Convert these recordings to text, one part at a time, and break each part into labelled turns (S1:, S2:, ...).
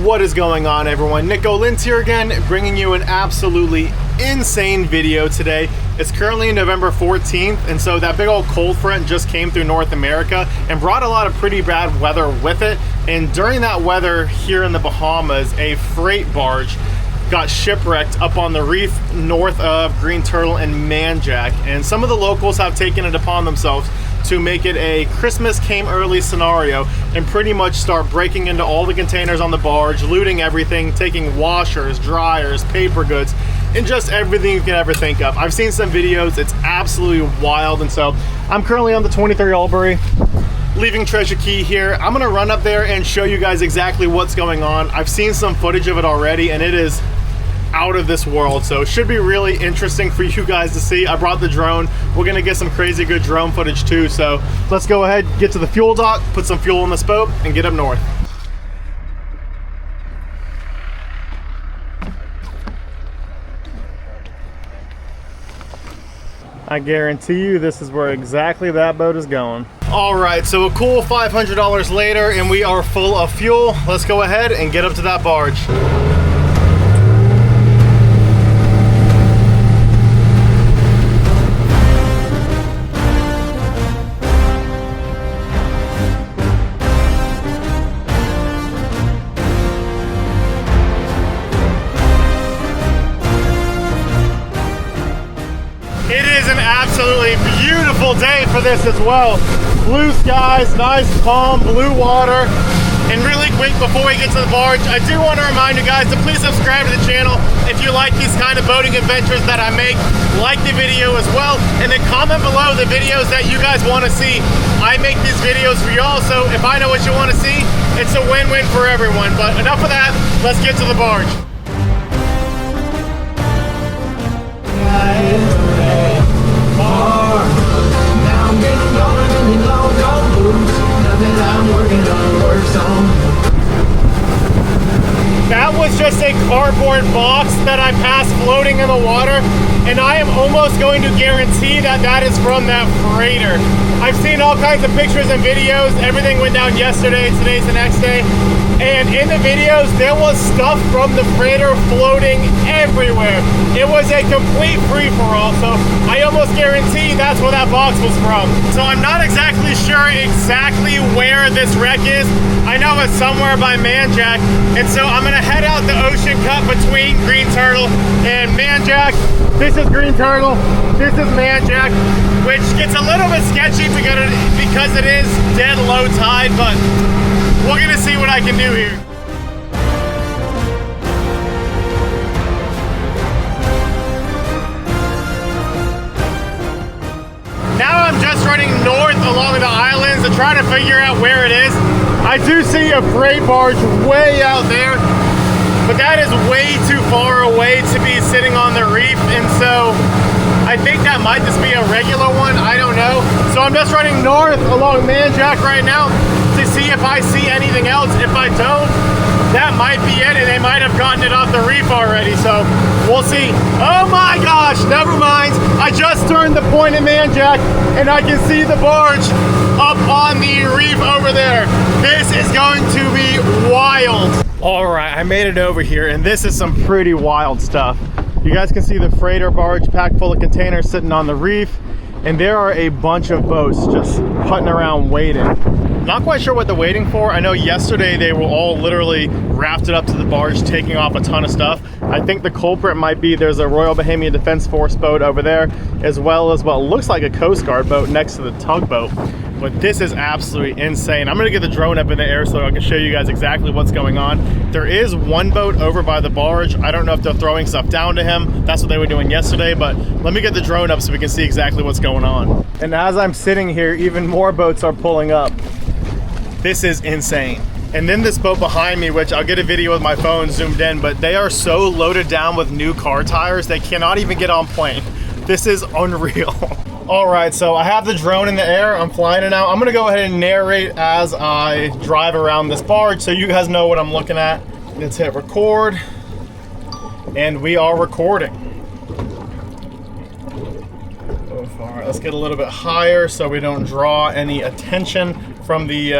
S1: What is going on, everyone? Nico Lintz here again, bringing you an absolutely insane video today. It's currently November 14th, and so that big old cold front just came through North America and brought a lot of pretty bad weather with it. And during that weather here in the Bahamas, a freight barge got shipwrecked up on the reef north of Green Turtle and Manjack, and some of the locals have taken it upon themselves to make it a Christmas came early scenario and pretty much start breaking into all the containers on the barge, looting everything, taking washers, dryers, paper goods, and just everything you can ever think of. I've seen some videos, it's absolutely wild. And so I'm currently on the 23 Albury, leaving Treasure Cay here. I'm gonna run up there and show you guys exactly what's going on. I've seen some footage of it already, and it is out of this world, so it should be really interesting for you guys to see. I brought the drone. We're gonna get some crazy good drone footage too, so let's go ahead, get to the fuel dock, put some fuel in this boat, and get up north. I guarantee you this is where exactly that boat is going. All right, so a cool $500 later, and we are full of fuel. Let's go ahead and get up to that barge. It is an absolutely beautiful day for this as well. Blue skies, nice calm blue water. And really quick before we get to the barge, I do want to remind you guys to please subscribe to the channel if you like these kind of boating adventures that I make. Like the video as well, and then comment below the videos that you guys want to see. I make these videos for y'all, so if I know what you want to see, it's a win-win for everyone. But enough of that, let's get to the barge. That was just a cardboard box that I passed floating in the water, and I am almost going to guarantee that that is from that freighter. I've seen all kinds of pictures and videos. Everything went down yesterday, today's the next day. And in the videos, there was stuff from the freighter floating everywhere. It was a complete free-for-all, so I almost guarantee that's where that box was from. So I'm not exactly sure exactly where this wreck is. I know it's somewhere by Manjack, and so I'm gonna head out the ocean cut between Green Turtle and Manjack. This is Green Turtle, this is Manjack, which gets a little bit sketchy because it is dead low tide, but we're gonna see what I can do here. Now I'm just running north along the islands to try to figure out where it is. I do see a freight barge way out there, but that is way too far away to be sitting on the reef, and so I think that might just be a regular one, I don't know. So I'm just running north along Manjack right now to see if I see anything else. If I don't, that might be it, and they might have gotten it off the reef already, so we'll see. Oh my gosh, never mind. I just turned the point in Manjack, and I can see the barge up on the reef over there. This is going to be wild. All right, I made it over here, and this is some pretty wild stuff. You guys can see the freighter barge packed full of containers sitting on the reef, and there are a bunch of boats just putting around waiting. Not quite sure what they're waiting for. I know yesterday they were all literally rafted up to the barge, taking off a ton of stuff. I think the culprit might be there's a Royal Bahamian Defense Force boat over there, as well as what looks like a Coast Guard boat next to the tugboat. But this is absolutely insane. I'm gonna get the drone up in the air so I can show you guys exactly what's going on. There is one boat over by the barge. I don't know if they're throwing stuff down to him. That's what they were doing yesterday, but let me get the drone up so we can see exactly what's going on. And as I'm sitting here, even more boats are pulling up. This is insane. And then this boat behind me, which I'll get a video with my phone zoomed in, but they are so loaded down with new car tires, they cannot even get on plane. This is unreal. All right, so I have the drone in the air. I'm flying it now. I'm gonna go ahead and narrate as I drive around this barge so you guys know what I'm looking at. Let's hit record, and we are recording. All right, let's get a little bit higher so we don't draw any attention from the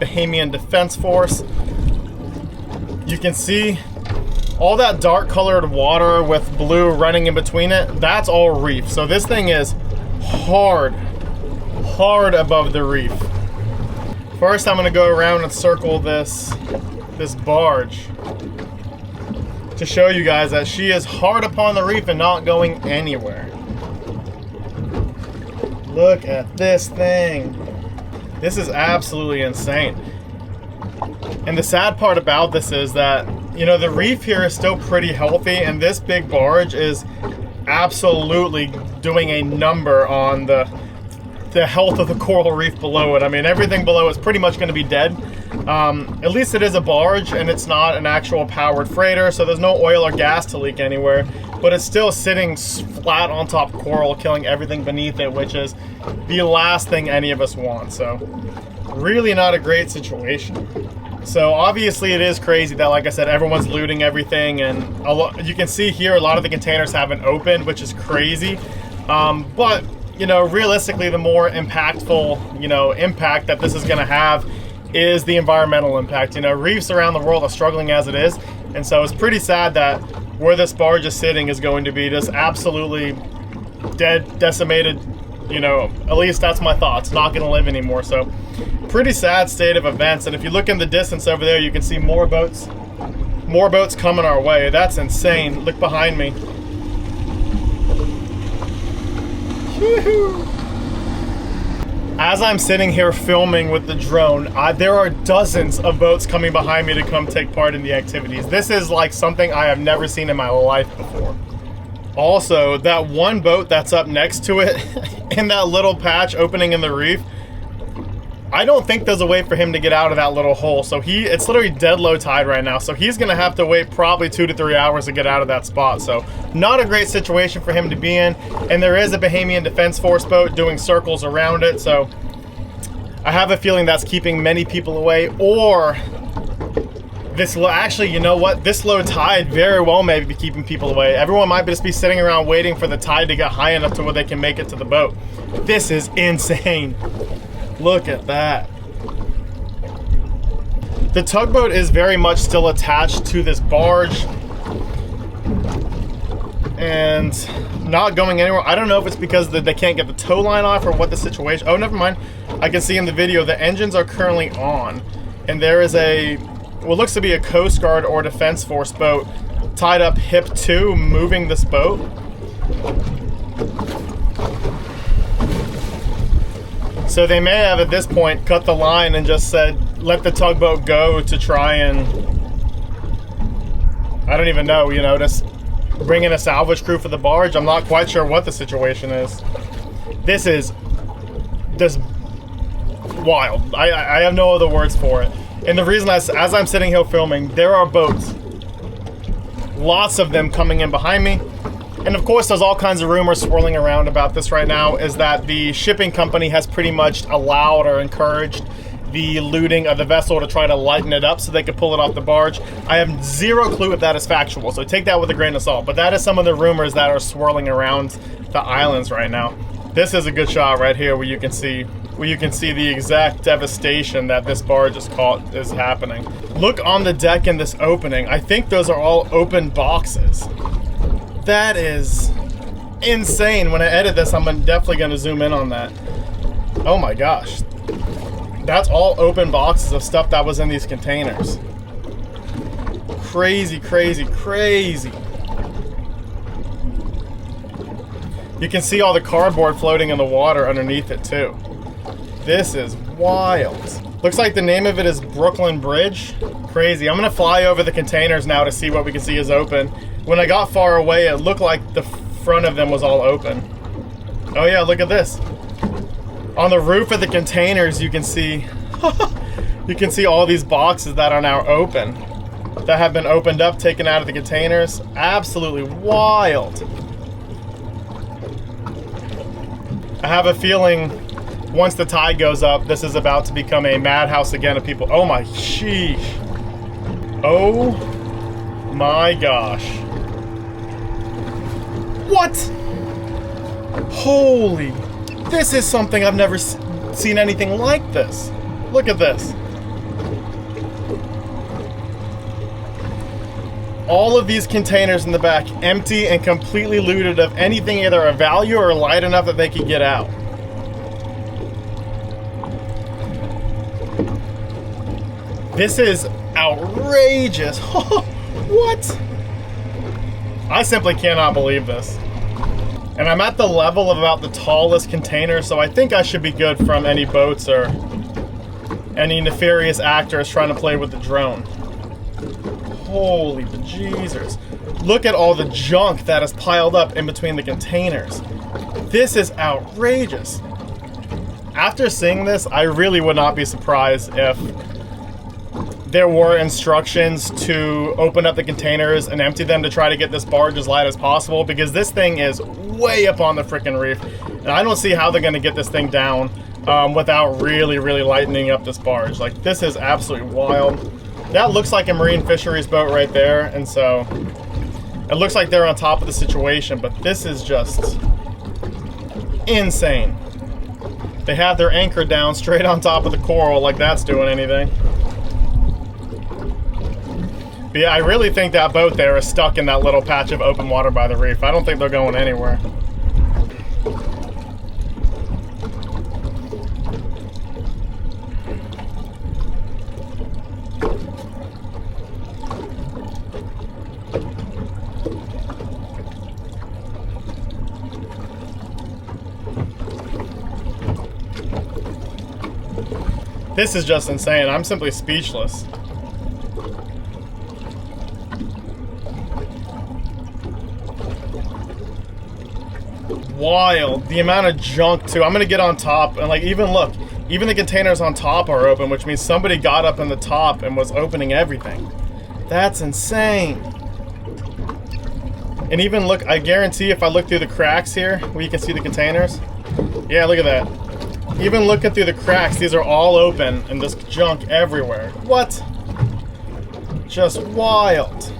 S1: Bahamian Defense Force. You can see all that dark colored water with blue running in between it. That's all reef. So this thing is hard above the reef. First, I'm gonna go around and circle this barge to show you guys that she is hard upon the reef and not going anywhere. Look at this thing. This is absolutely insane. And the sad part about this is that, you know, the reef here is still pretty healthy, and this big barge is absolutely doing a number on the health of the coral reef below it. I mean, everything below is pretty much going to be dead. At least it is a barge and it's not an actual powered freighter, so there's no oil or gas to leak anywhere, but it's still sitting flat on top of coral, killing everything beneath it, which is the last thing any of us want. So really not a great situation. So obviously it is crazy that, like I said, everyone's looting everything, and you can see here a lot of the containers haven't opened, which is crazy. But you know, realistically, the more impactful, you know, impact that this is going to have is the environmental impact. You know, reefs around the world are struggling as it is, and so it's pretty sad that where this barge is sitting is going to be just absolutely dead, decimated. You know, at least that's my thoughts. Not going to live anymore. So pretty sad state of events. And if you look in the distance over there, you can see more boats coming our way. That's insane. Look behind me. As I'm sitting here filming with the drone, there are dozens of boats coming behind me to come take part in the activities. This is like something I have never seen in my life before. Also, that one boat that's up next to it in that little patch opening in the reef, I don't think there's a way for him to get out of that little hole. So it's literally dead low tide right now. So he's gonna have to wait probably 2 to 3 hours to get out of that spot. So not a great situation for him to be in. And there is a Bahamian Defense Force boat doing circles around it. So I have a feeling that's keeping many people away. Or actually, you know what? This low tide very well may be keeping people away. Everyone might just be sitting around waiting for the tide to get high enough to where they can make it to the boat. This is insane. Look at that. The tugboat is very much still attached to this barge and not going anywhere. I don't know if it's because they can't get the tow line off or what the situation. Oh, never mind. I can see in the video the engines are currently on, and there is what looks to be a Coast Guard or Defense Force boat tied up hip to moving this boat. So they may have at this point cut the line and just said, let the tugboat go to try and, I don't even know, you know, just bring in a salvage crew for the barge. I'm not quite sure what the situation is. This is just wild. I have no other words for it. And the reason as I'm sitting here filming, there are boats, lots of them coming in behind me. And of course, there's all kinds of rumors swirling around about this right now, is that the shipping company has pretty much allowed or encouraged the looting of the vessel to try to lighten it up so they could pull it off the barge. I have zero clue if that is factual, so take that with a grain of salt. But that is some of the rumors that are swirling around the islands right now. This is a good shot right here where you can see the exact devastation that this barge is happening. Look on the deck in this opening. I think those are all open boxes. That is insane. When I edit this, I'm definitely going to zoom in on that. Oh my gosh. That's all open boxes of stuff that was in these containers. Crazy, crazy, crazy. You can see all the cardboard floating in the water underneath it too. This is wild. Looks like the name of it is Brooklyn Bridge. Crazy. I'm going to fly over the containers now to see what we can see is open. When I got far away, it looked like the front of them was all open. Oh yeah, look at this. On the roof of the containers, you can see all these boxes that are now open, that have been opened up, taken out of the containers. Absolutely wild. I have a feeling once the tide goes up, this is about to become a madhouse again of people. Oh my sheesh. Oh my gosh. What? Holy. This is something I've never seen anything like this. Look at this. all of these containers in the back empty and completely looted of anything either of value or light enough that they could get out. This is outrageous. What? I simply cannot believe this. And I'm at the level of about the tallest container, so I think I should be good from any boats or any nefarious actors trying to play with the drone. Holy bejesus. Look at all the junk that is piled up in between the containers. This is outrageous. After seeing this, I really would not be surprised if there were instructions to open up the containers and empty them to try to get this barge as light as possible, because this thing is way up on the freaking reef, and I don't see how they're going to get this thing down without really lightening up this barge. Like, this is absolutely wild. That looks like a marine fisheries boat right there, and so it looks like they're on top of the situation, but this is just insane. They have their anchor down straight on top of the coral, like that's doing anything. But yeah, I really think that boat there is stuck in that little patch of open water by the reef. I don't think they're going anywhere. This is just insane. I'm simply speechless. Wild. The amount of junk too. I'm gonna get on top and like, even look, even the containers on top are open, which means somebody got up in the top and was opening everything. That's insane. And even look, I guarantee if I look through the cracks here where you can see the containers, yeah, look at that. Even looking through the cracks, these are all open and just junk everywhere. What? Just wild.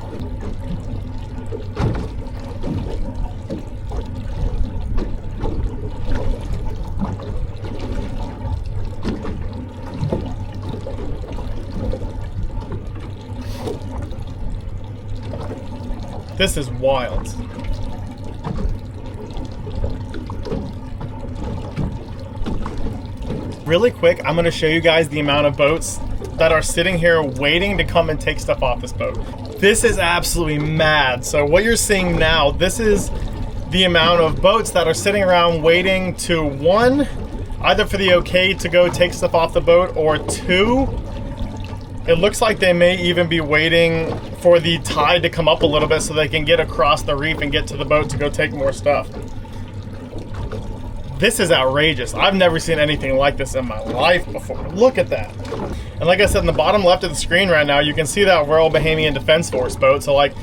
S1: This is wild. Really quick, I'm going to show you guys the amount of boats that are sitting here waiting to come and take stuff off this boat. This is absolutely mad. So what you're seeing now, this is the amount of boats that are sitting around waiting to, one, either for the okay to go take stuff off the boat, or two, it looks like they may even be waiting for the tide to come up a little bit so they can get across the reef and get to the boat to go take more stuff. This is outrageous. I've never seen anything like this in my life before. Look at that. And like I said, in the bottom left of the screen right now, you can see that Royal Bahamian Defense Force boat. So like,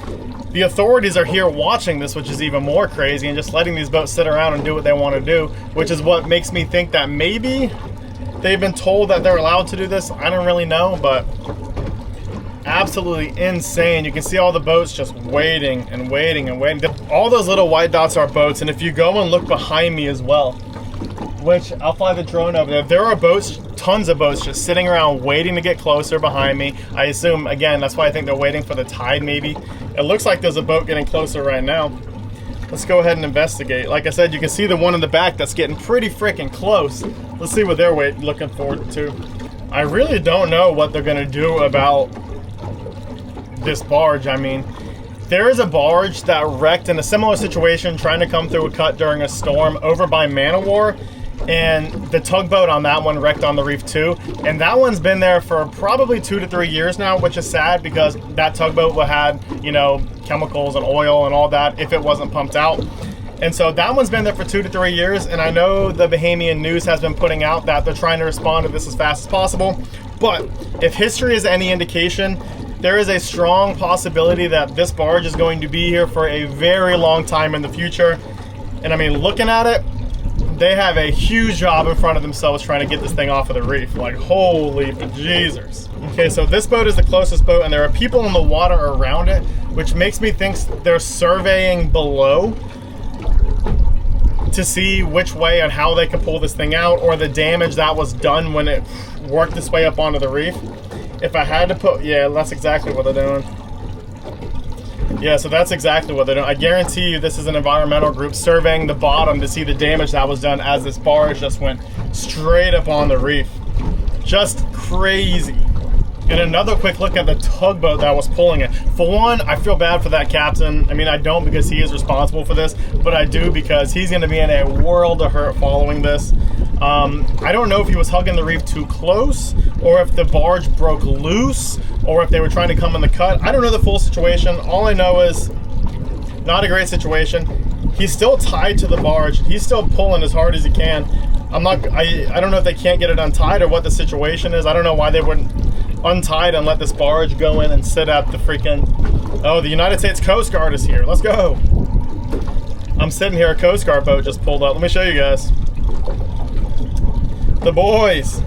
S1: the authorities are here watching this, which is even more crazy, and just letting these boats sit around and do what they want to do, which is what makes me think that maybe they've been told that they're allowed to do this. I don't really know, but absolutely insane. You can see all the boats just waiting and waiting and waiting. All those little white dots are boats, and if you go and look behind me as well, which I'll fly the drone over there are boats, tons of boats just sitting around waiting to get closer behind me. I assume, again, that's why I think they're waiting for the tide maybe. It looks like there's a boat getting closer right now. Let's go ahead and investigate. Like I said, you can see the one in the back that's getting pretty freaking close. Let's see what they're looking forward to. I really don't know what they're gonna do about this barge. I mean, there is a barge that wrecked in a similar situation trying to come through a cut during a storm over by Man-O-War, and the tugboat on that one wrecked on the reef too, and that one's been there for probably 2 to 3 years now, which is sad because that tugboat would have had, you know, chemicals and oil and all that if it wasn't pumped out. And so that one's been there for 2 to 3 years, and I know the Bahamian news has been putting out that they're trying to respond to this as fast as possible. But if history is any indication, there is a strong possibility that this barge is going to be here for a very long time in the future. And I mean, looking at it, they have a huge job in front of themselves trying to get this thing off of the reef. Like, holy bejesus. Okay, so this boat is the closest boat, and there are people in the water around it, which makes me think they're surveying below to see which way and how they can pull this thing out, or the damage that was done when it worked its way up onto the reef. If I had to put, yeah, that's exactly what they're doing. Yeah, so that's exactly what they're doing. I guarantee you this is an environmental group surveying the bottom to see the damage that was done as this barge just went straight up on the reef. Just crazy. And another quick look at the tugboat that was pulling it. For one, I feel bad for that captain. I mean, I don't because he is responsible for this, but I do because he's gonna be in a world of hurt following this. I don't know if he was hugging the reef too close, or if the barge broke loose, or if they were trying to come in the cut. I don't know the full situation. All I know is not a great situation. He's still tied to the barge. He's still pulling as hard as he can. I don't know if they can't get it untied or what the situation is. I don't know why they wouldn't untie it and let this barge go in and sit at the freaking... Oh, the United States Coast Guard is here. Let's go. I'm sitting here, a Coast Guard boat just pulled up. Let me show you guys. The boys.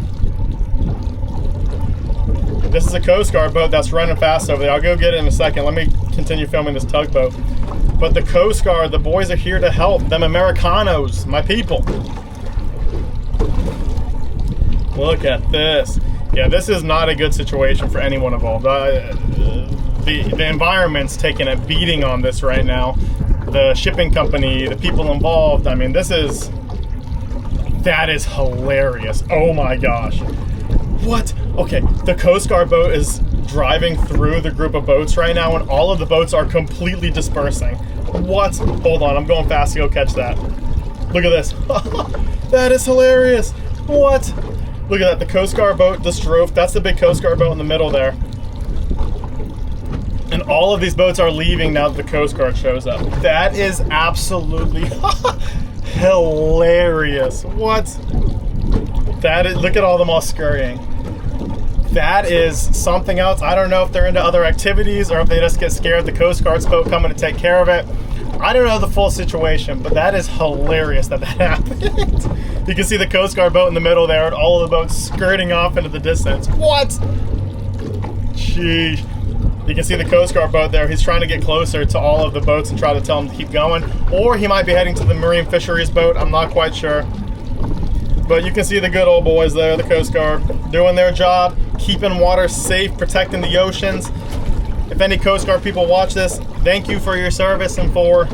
S1: This is a Coast Guard boat that's running fast over there. I'll go get it in a second. Let me continue filming this tugboat. But the Coast Guard, the boys are here to help. Them Americanos, my people. Look at this. Yeah, this is not a good situation for anyone involved. The environment's taking a beating on this right now. The shipping company, the people involved. I mean, that is hilarious. Oh my gosh. What? Okay, the Coast Guard boat is driving through the group of boats right now, and all of the boats are completely dispersing. What? Hold on, I'm going fast to go catch that. Look at this. That is hilarious. What? Look at that, the Coast Guard boat just drove. That's the big Coast Guard boat in the middle there. And all of these boats are leaving now that the Coast Guard shows up. That is absolutely hilarious. What? That is, look at all them all scurrying. That is something else. I don't know if they're into other activities or if they just get scared the Coast Guard's boat coming to take care of it. I don't know the full situation, but that is hilarious that happened. You can see the Coast Guard boat in the middle there and all of the boats skirting off into the distance. What? Sheesh. You can see the Coast Guard boat there. He's trying to get closer to all of the boats and try to tell them to keep going. Or he might be heading to the marine fisheries boat. I'm not quite sure. But you can see the good old boys there, the Coast Guard, doing their job, keeping water safe, protecting the oceans. If any Coast Guard people watch this, thank you for your service and for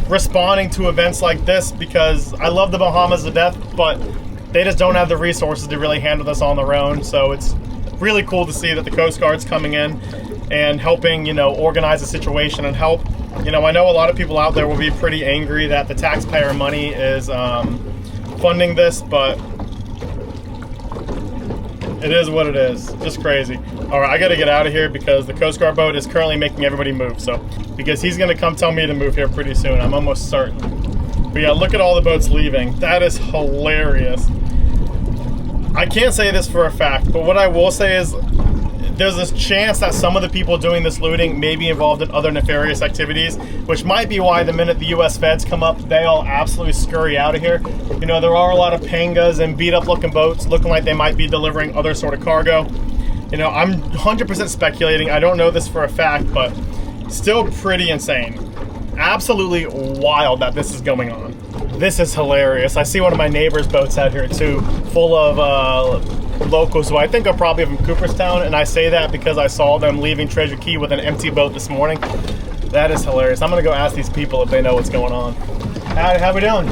S1: responding to events like this, because I love the Bahamas to death, but they just don't have the resources to really handle this on their own. So it's really cool to see that the Coast Guard's coming in and helping, you know, organize the situation and help. You know, I know a lot of people out there will be pretty angry that the taxpayer money is funding this, but it is what it is. Just crazy. All right, I got to get out of here because the Coast Guard boat is currently making everybody move. So, because he's going to come tell me to move here pretty soon. I'm almost certain. But yeah, look at all the boats leaving. That is hilarious. I can't say this for a fact, but what I will say is there's this chance that some of the people doing this looting may be involved in other nefarious activities, which might be why the minute the US feds come up, they all absolutely scurry out of here. You know, there are a lot of pangas and beat up looking boats looking like they might be delivering other sort of cargo. You know, I'm 100% speculating. I don't know this for a fact, but still pretty insane. Absolutely wild that this is going on. This is hilarious. I see one of my neighbor's boats out here too, full of locals who I think are probably from Cooperstown, and I say that because I saw them leaving Treasure Cay with an empty boat this morning. That is hilarious. I'm gonna go ask these people if they know what's going on. How we doing?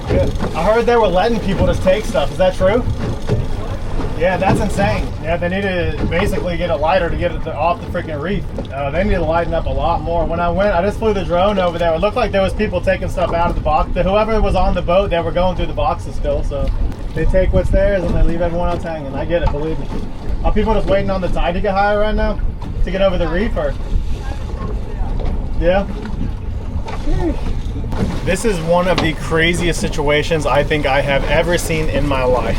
S1: Good. I heard they were letting people just take stuff. Is that true? Yeah, that's insane. Yeah, they need to basically get a lighter to get it off the freaking reef. They need to lighten up a lot more. When I went, I just flew the drone over there. It looked like there was people taking stuff out of the box. Whoever was on the boat, they were going through the boxes still, so they take what's theirs and they leave everyone else hanging. I get it, believe me. Are people just waiting on the tide to get higher right now? To get over the reef, or? Yeah? This is one of the craziest situations I think I have ever seen in my life.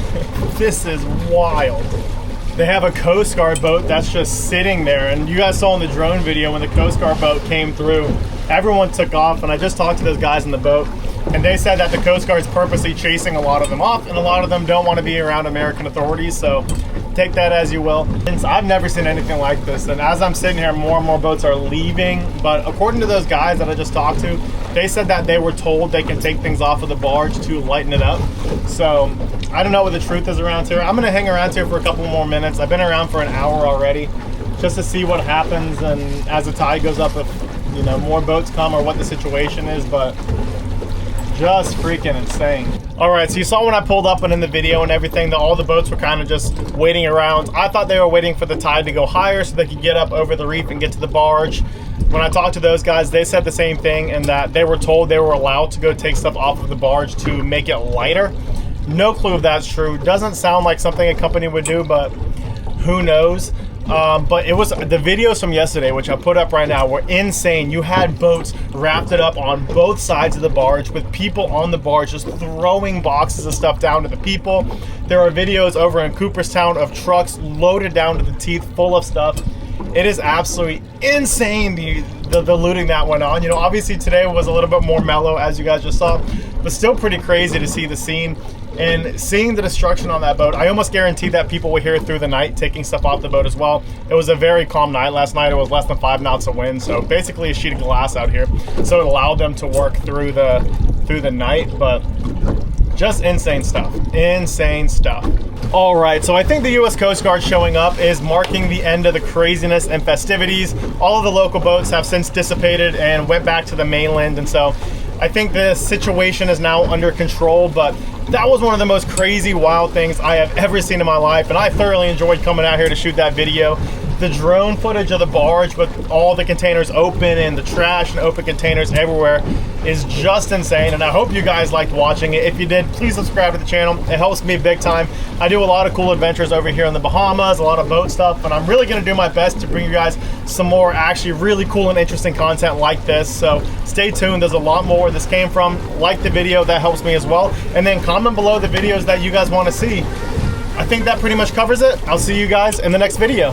S1: This is wild. They have a Coast Guard boat that's just sitting there, and you guys saw in the drone video when the Coast Guard boat came through, everyone took off, and I just talked to those guys in the boat, and they said that the Coast Guard's purposely chasing a lot of them off, and a lot of them don't want to be around American authorities, so take that as you will. And I've never seen anything like this, and as I'm sitting here, more and more boats are leaving, but according to those guys that I just talked to, they said that they were told they can take things off of the barge to lighten it up. So I don't know what the truth is around here. I'm gonna hang around here for a couple more minutes. I've been around for an hour already. just to see what happens, and as the tide goes up, if you know more boats come or what the situation is. But just freaking insane. All right, so you saw when I pulled up and in the video and everything that all the boats were kind of just waiting around. I thought they were waiting for the tide to go higher so they could get up over the reef and get to the barge. When I talked to those guys, they said the same thing, and that they were told they were allowed to go take stuff off of the barge to make it lighter. No clue if that's true. Doesn't sound like something a company would do, but who knows. But it was the videos from yesterday, which I put up right now, were insane. You had boats wrapped up on both sides of the barge with people on the barge just throwing boxes of stuff down to the people. There are videos over in Cooperstown of trucks loaded down to the teeth full of stuff. It is absolutely insane, the looting that went on. You know, obviously today was a little bit more mellow, as you guys just saw, but still pretty crazy to see the scene. And seeing the destruction on that boat, I almost guarantee that people were here through the night taking stuff off the boat as well. It was a very calm night last night. It was less than 5 knots of wind, so basically a sheet of glass out here. So it allowed them to work through the night, but just insane stuff. Insane stuff. All right, so I think the U.S. Coast Guard showing up is marking the end of the craziness and festivities. All of the local boats have since dissipated and went back to the mainland, and so I think the situation is now under control. But that was one of the most crazy, wild things I have ever seen in my life, and I thoroughly enjoyed coming out here to shoot that video. The drone footage of the barge with all the containers open and the trash and open containers everywhere is just insane, and I hope you guys liked watching it. If you did, please subscribe to the channel. It helps me big time. I do a lot of cool adventures over here in the Bahamas, a lot of boat stuff, and I'm really gonna do my best to bring you guys some more actually really cool and interesting content like this. So stay tuned, there's a lot more where this came from. Like the video, that helps me as well. And then comment below the videos that you guys wanna see. I think that pretty much covers it. I'll see you guys in the next video.